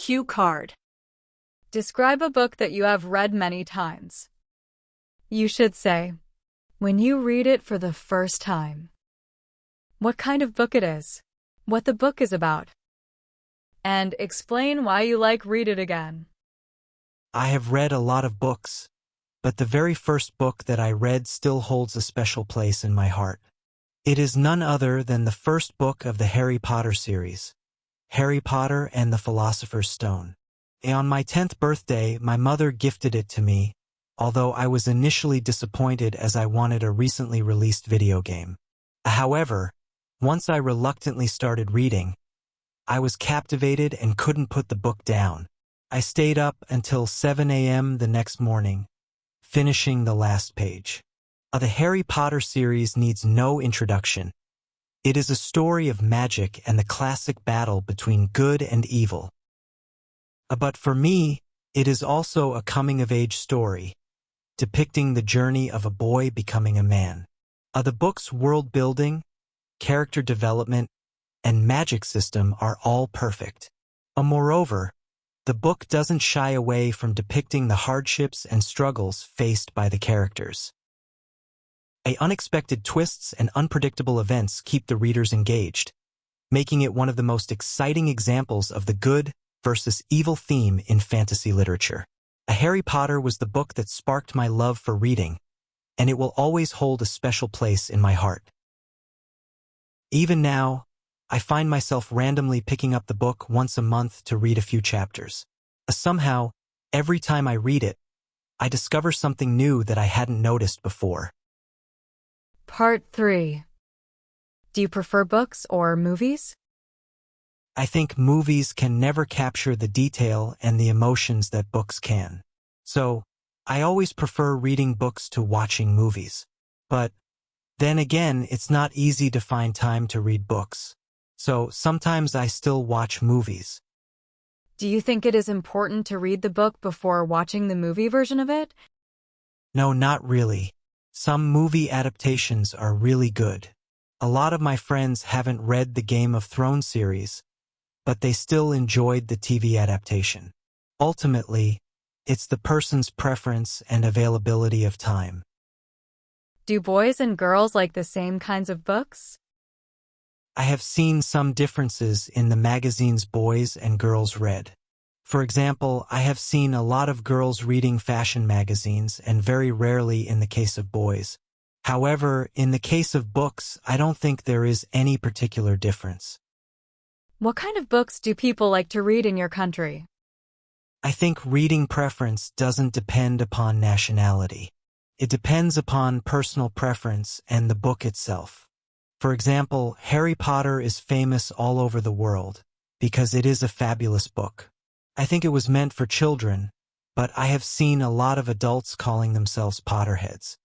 Cue card. Describe a book that you have read many times. You should say, when you read it for the first time, what kind of book it is, what the book is about, and explain why you like read it again. I have read a lot of books, but the very first book that I read still holds a special place in my heart. It is none other than the first book of the Harry Potter series, Harry Potter and the Philosopher's Stone. On my 10th birthday, my mother gifted it to me, although I was initially disappointed as I wanted a recently released video game. However, once I reluctantly started reading, I was captivated and couldn't put the book down. I stayed up until 7 a.m. the next morning, finishing the last page. The Harry Potter series needs no introduction. It is a story of magic and the classic battle between good and evil. But for me, it is also a coming-of-age story, depicting the journey of a boy becoming a man. The book's world-building, character development, and magic system are all perfect. Moreover, the book doesn't shy away from depicting the hardships and struggles faced by the characters. Unexpected twists and unpredictable events keep the readers engaged, making it one of the most exciting examples of the good versus evil theme in fantasy literature. Harry Potter was the book that sparked my love for reading, and it will always hold a special place in my heart. Even now, I find myself randomly picking up the book once a month to read a few chapters. Somehow, every time I read it, I discover something new that I hadn't noticed before. Part 3. Do you prefer books or movies? I think movies can never capture the detail and the emotions that books can. So, I always prefer reading books to watching movies. But then again, it's not easy to find time to read books. So sometimes I still watch movies. Do you think it is important to read the book before watching the movie version of it? No, not really. Some movie adaptations are really good. A lot of my friends haven't read the Game of Thrones series, but they still enjoyed the TV adaptation. Ultimately, it's the person's preference and availability of time. Do boys and girls like the same kinds of books? I have seen some differences in the magazines boys and girls read. For example, I have seen a lot of girls reading fashion magazines and very rarely in the case of boys. However, in the case of books, I don't think there is any particular difference. What kind of books do people like to read in your country? I think reading preference doesn't depend upon nationality. It depends upon personal preference and the book itself. For example, Harry Potter is famous all over the world because it is a fabulous book. I think it was meant for children, but I have seen a lot of adults calling themselves Potterheads.